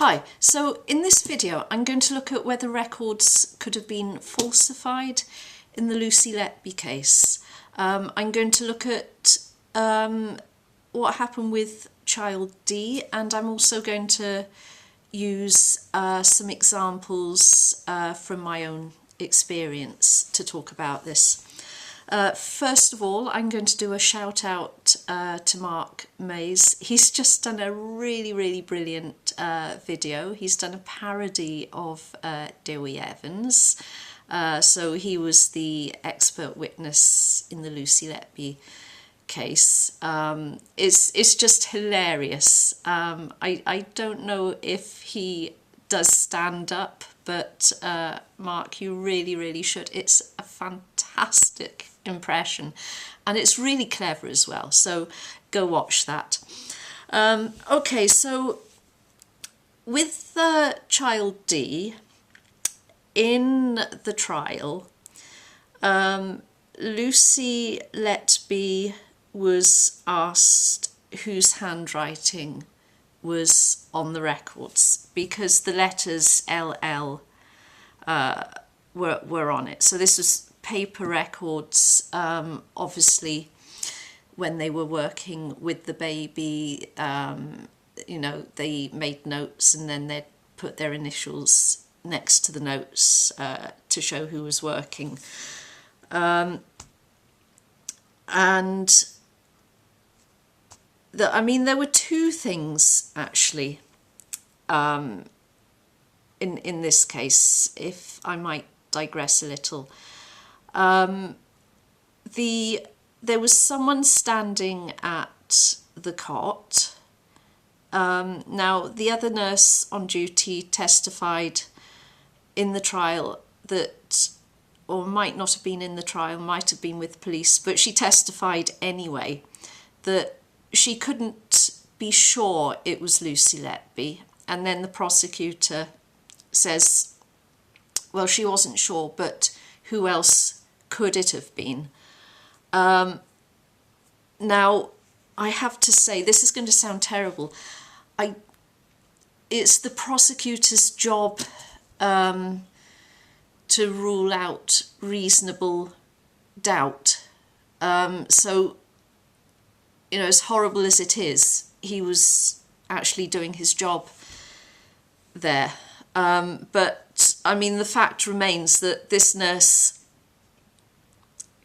Hi, so in this video I'm going to look at whether records could have been falsified in the Lucy Letby case. I'm going to look at what happened with child D, and I'm also going to use some examples from my own experience to talk about this. First of all, I'm going to do a shout out to Mark Mays. He's just done a really brilliant video. He's done a parody of Dewey Evans. So he was the expert witness in the Lucy Letby case. It's just hilarious. I don't know if he does stand up, but Mark, you really should. It's a fantastic impression and it's really clever as well, so go watch that. Okay, so with the child D in the trial, Lucy Letby was asked whose handwriting was on the records because the letters LL were on it. So this was paper records, obviously when they were working with the baby, you know, they made notes and then they'd put their initials next to the notes to show who was working. And I mean, there were two things actually in this case, if I might digress a little. There was someone standing at the cot. Now, the other nurse on duty testified in the trial that, or might not have been in the trial, might have been with police, but she testified anyway that she couldn't be sure it was Lucy Letby. And then the prosecutor says, well, she wasn't sure, but who else could it have been? Now, I have to say, this is going to sound terrible. It's the prosecutor's job to rule out reasonable doubt. So, you know, as horrible as it is, he was actually doing his job there. But, I mean, the fact remains that this nurse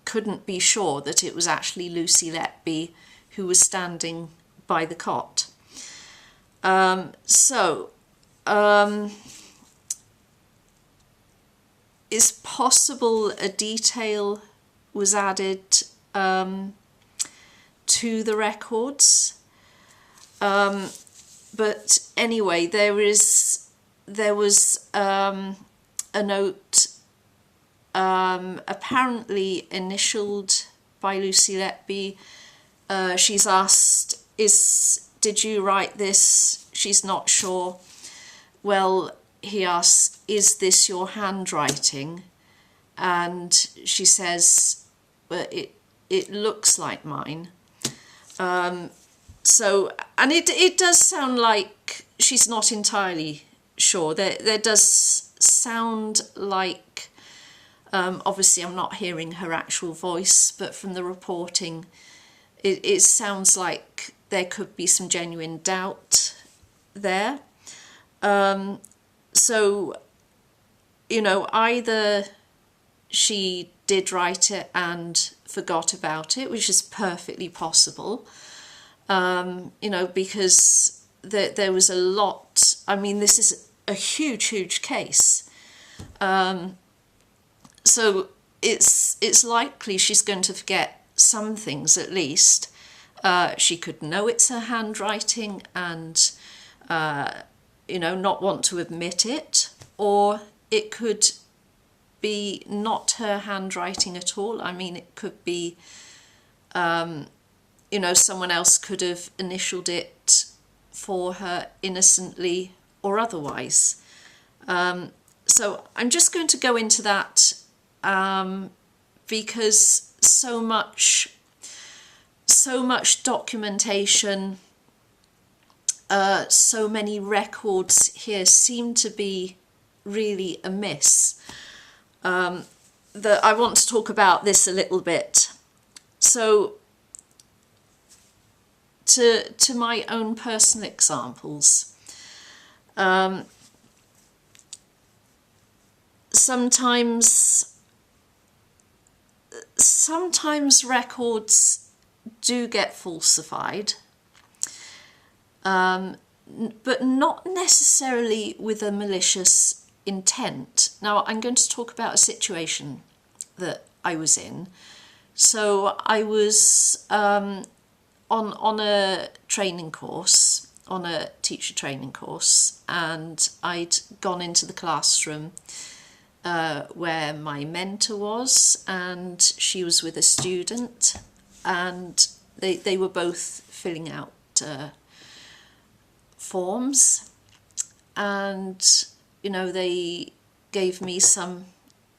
couldn't be sure that it was actually Lucy Letby who was standing by the cot. It's possible a detail was added to the records, but anyway, there was a note apparently initialed by Lucy Letby. She's asked, did you write this? She's not sure. Well, he asks, is this your handwriting? And she says, well, it looks like mine. So, and it does sound like she's not entirely sure. There does sound like, obviously I'm not hearing her actual voice, but from the reporting, it sounds like there could be some genuine doubt there. So, you know, either she did write it and forgot about it, which is perfectly possible, you know, because there was a lot. I mean, this is a huge case. So it's likely she's going to forget some things at least. She could know it's her handwriting and, you know, not want to admit it, or it could be not her handwriting at all. I mean, it could be, you know, someone else could have initialed it for her innocently or otherwise. So I'm just going to go into that because so much documentation so many records here seem to be really amiss, that I want to talk about this a little bit. So to my own personal examples, sometimes records do get falsified, but not necessarily with a malicious intent. Now, I'm going to talk about a situation that I was in. So I was on a training course, on a teacher training course, and I'd gone into the classroom where my mentor was, and she was with a student, and they were both filling out forms, and they gave me some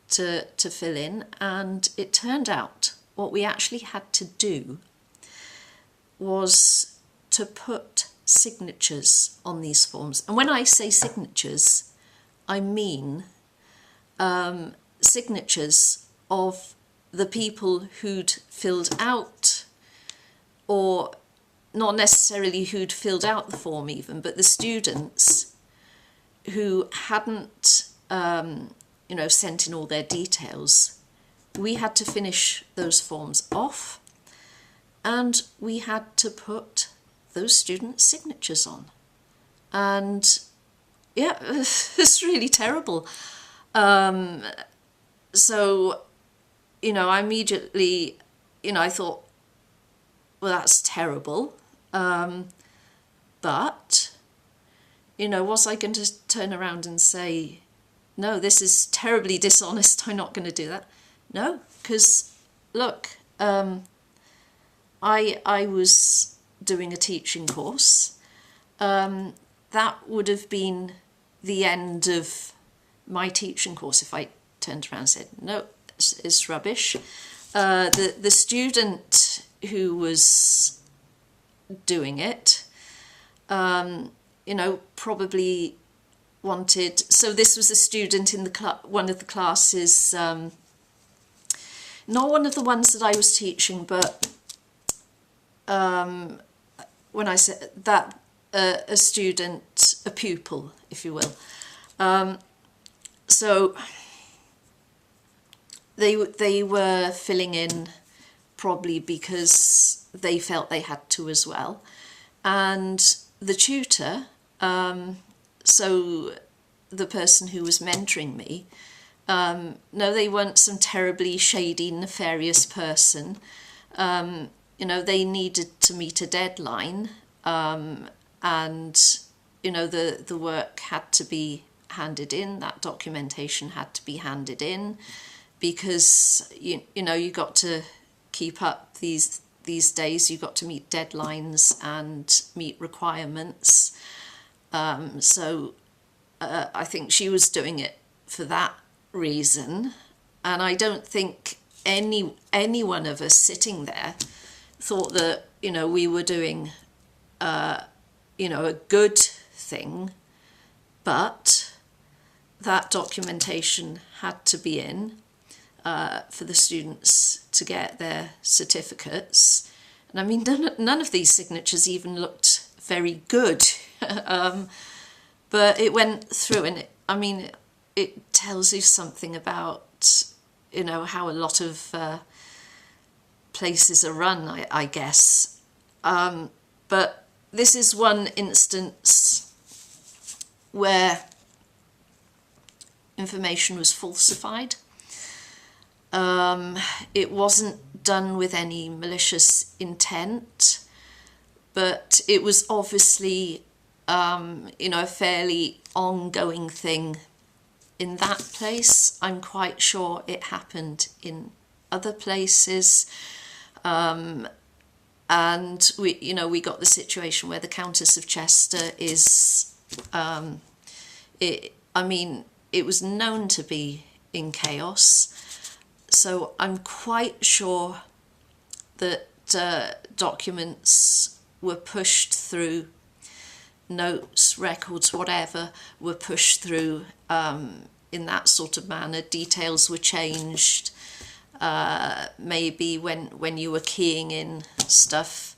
to fill in, and it turned out what we actually had to do was to put signatures on these forms. And when I say signatures, I mean signatures of the people who'd filled out, or not necessarily who'd filled out the form even, but the students who hadn't sent in all their details. We had to finish those forms off, and we had to put those students' signatures on. And yeah, it's really terrible. So, I immediately, I thought, well, that's terrible. But, was I going to turn around and say, no, this is terribly dishonest, I'm not going to do that? No, because, look, I was doing a teaching course. That would have been the end of my teaching course if I turned around and said, no, it's rubbish. The student who was doing it, probably wanted, so this was a student in one of the classes, not one of the ones that I was teaching, but when I said that, a student, a pupil, if you will. So they were filling in probably because they felt they had to as well. And the tutor, so the person who was mentoring me, no, they weren't some terribly shady, nefarious person. They needed to meet a deadline, and the work had to be handed in, that documentation had to be handed in, because you got to keep up these days, you got to meet deadlines and meet requirements. So I think she was doing it for that reason, and I don't think any one of us sitting there thought that we were doing a good thing, but that documentation had to be in for the students to get their certificates. And I mean, none of these signatures even looked very good. But it went through, and it tells you something about how a lot of places are run, I guess. But this is one instance where information was falsified. It wasn't done with any malicious intent, but it was obviously a fairly ongoing thing in that place. I'm quite sure it happened in other places, and we got the situation where the Countess of Chester is it was known to be in chaos, so I'm quite sure that documents were pushed through notes, records, whatever, were pushed through in that sort of manner. Details were changed. Maybe when you were keying in stuff,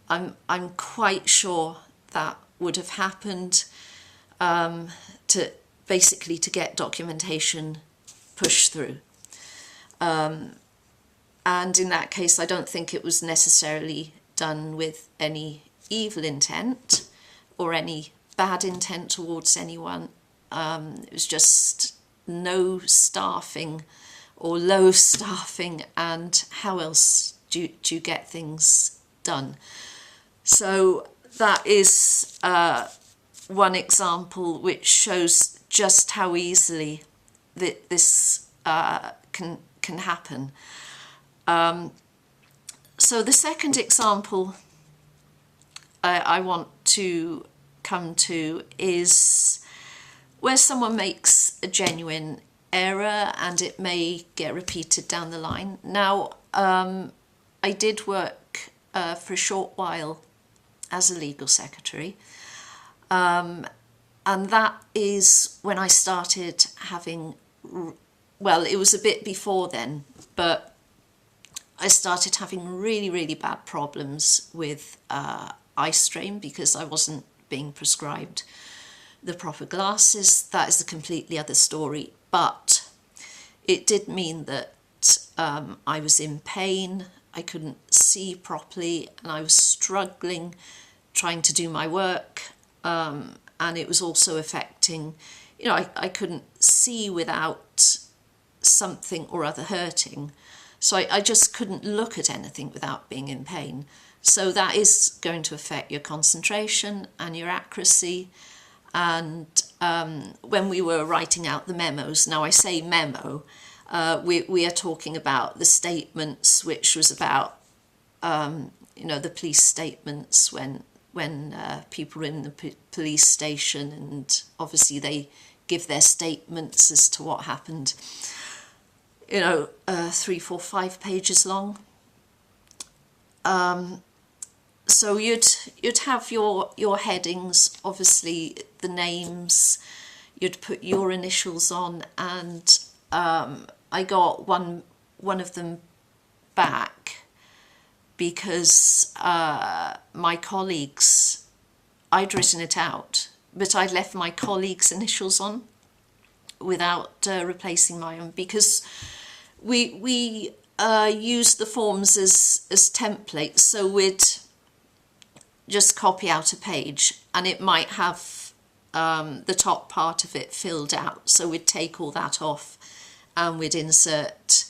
I'm quite sure that would have happened, to basically to get documentation pushed through. And in that case, I don't think it was necessarily done with any evil intent or any bad intent towards anyone. It was just no staffing or low staffing, and how else do you get things done? So that is one example which shows just how easily this can happen. So the second example I want to come to is where someone makes a genuine error and it may get repeated down the line. Now, I did work for a short while as a legal secretary, and that is when I started having, well, it was a bit before then, but I started having really, really bad problems with eye strain because I wasn't being prescribed the proper glasses. That is a completely other story, but it did mean that I was in pain, I couldn't see properly, and I was struggling trying to do my work, and it was also affecting, you know, I couldn't see without something or other hurting. So I just couldn't look at anything without being in pain. So that is going to affect your concentration and your accuracy. And when we were writing out the memos, now I say memo, we are talking about the statements, which was about, you know, the police statements when people are in the police station, and obviously they give their statements as to what happened. You know, 3, 4, 5 pages long. So you'd have your headings, obviously the names, you'd put your initials on, and I got one of them back because my colleagues, I'd written it out, but I'd left my colleagues' initials on without replacing my own, because we use the forms as templates. So we'd just copy out a page and it might have the top part of it filled out. So we'd take all that off and we'd insert,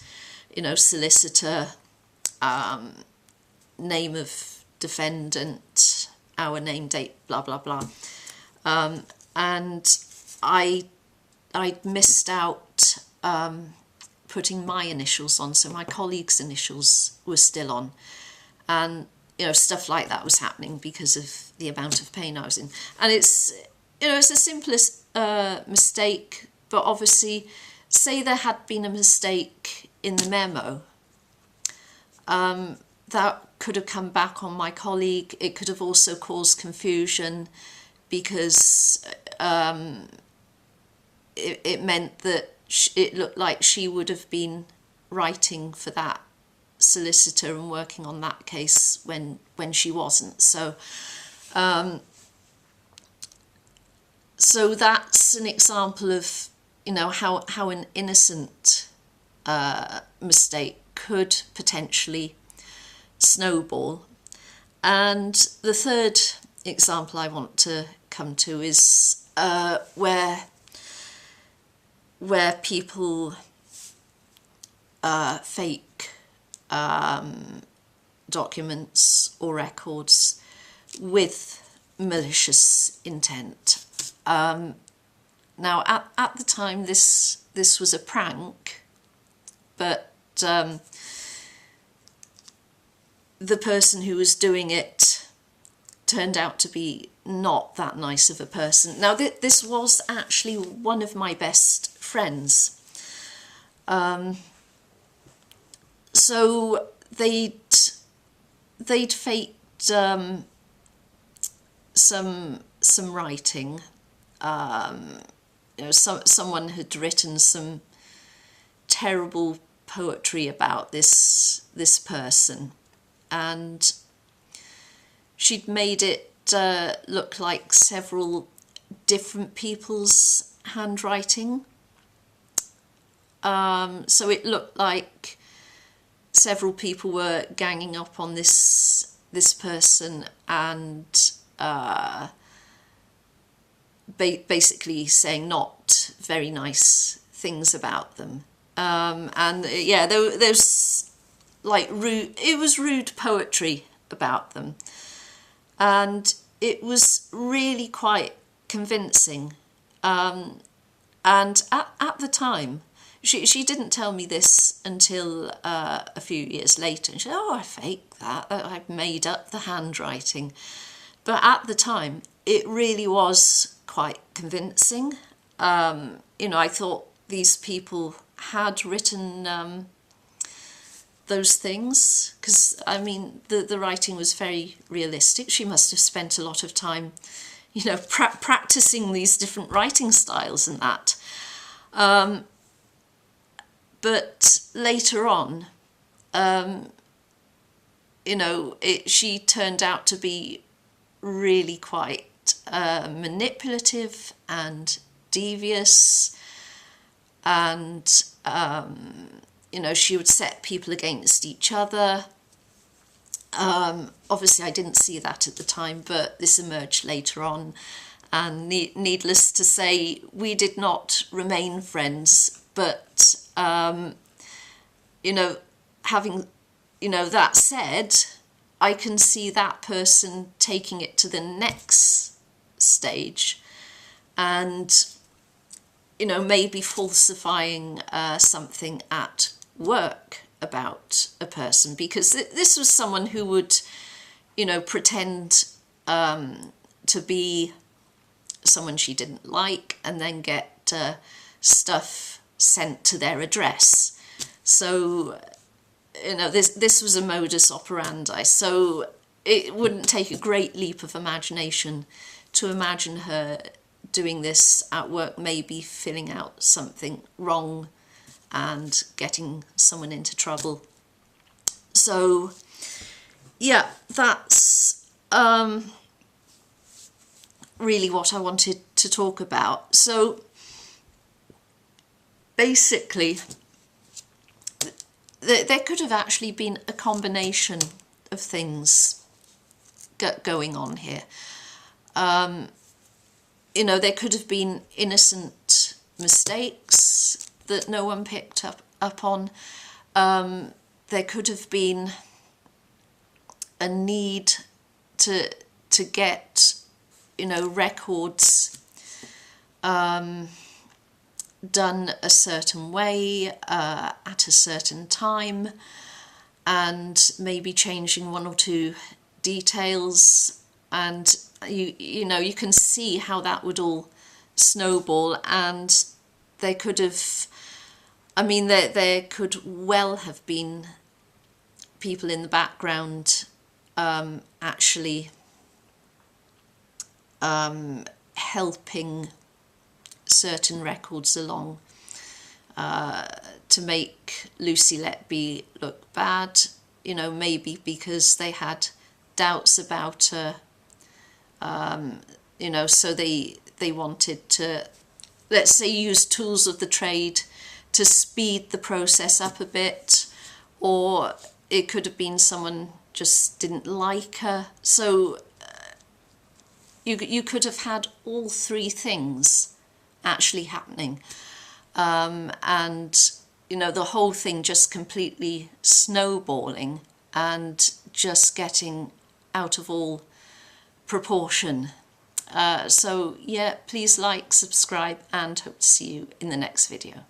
you know, solicitor, name of defendant, our name, date, blah, blah, blah. And I'd missed out putting my initials on, so my colleagues' initials were still on, and you know, stuff like that was happening because of the amount of pain I was in. And it's, you know, it's the simplest mistake, but obviously, say there had been a mistake in the memo, that could have come back on my colleague. It could have also caused confusion because it meant that it looked like she would have been writing for that solicitor and working on that case when she wasn't. So so that's an example of, you know, how an innocent mistake could potentially snowball. And the third example I want to come to is where people fake documents or records with malicious intent. Now, at the time, this was a prank, but the person who was doing it turned out to be not that nice of a person. Now, this was actually one of my best friends. So they'd faked some some writing. You know, someone had written some terrible poetry about this person, and she'd made it look like several different people's handwriting. So it looked like several people were ganging up on this person and basically saying not very nice things about them. And yeah, there's like rude. It was rude poetry about them, and it was really quite convincing. And at the time, she didn't tell me this until a few years later. And she said, "Oh, I faked that. I made up the handwriting." But at the time, it really was quite convincing. You know, I thought these people had written those things, because I mean the writing was very realistic. She must have spent a lot of time, you know, practicing these different writing styles and that. But later on, you know, she turned out to be really quite manipulative and devious, and you know, she would set people against each other. Obviously I didn't see that at the time, but this emerged later on, and needless to say, we did not remain friends. But you know, having, you know, that said, I can see that person taking it to the next stage and, you know, maybe falsifying something at work about a person, because this was someone who would, you know, pretend to be someone she didn't like and then get stuff sent to their address. So, you know, this was a modus operandi. So it wouldn't take a great leap of imagination to imagine her doing this at work, maybe filling out something wrong and getting someone into trouble. So yeah, that's really what I wanted to talk about. So basically, there could have actually been a combination of things going on here. You know, there could have been innocent mistakes that no one picked up on. There could have been a need to get, you know, records done a certain way at a certain time, and maybe changing one or two details, and you know, you can see how that would all snowball. And they could have, I mean, there could well have been people in the background actually helping certain records along to make Lucy Letby look bad, you know, maybe because they had doubts about her, you know, so they wanted to, let's say, use tools of the trade to speed the process up a bit. Or it could have been someone just didn't like her. So you could have had all three things actually happening, and you know, the whole thing just completely snowballing and just getting out of all proportion. So yeah, please like, subscribe, and hope to see you in the next video.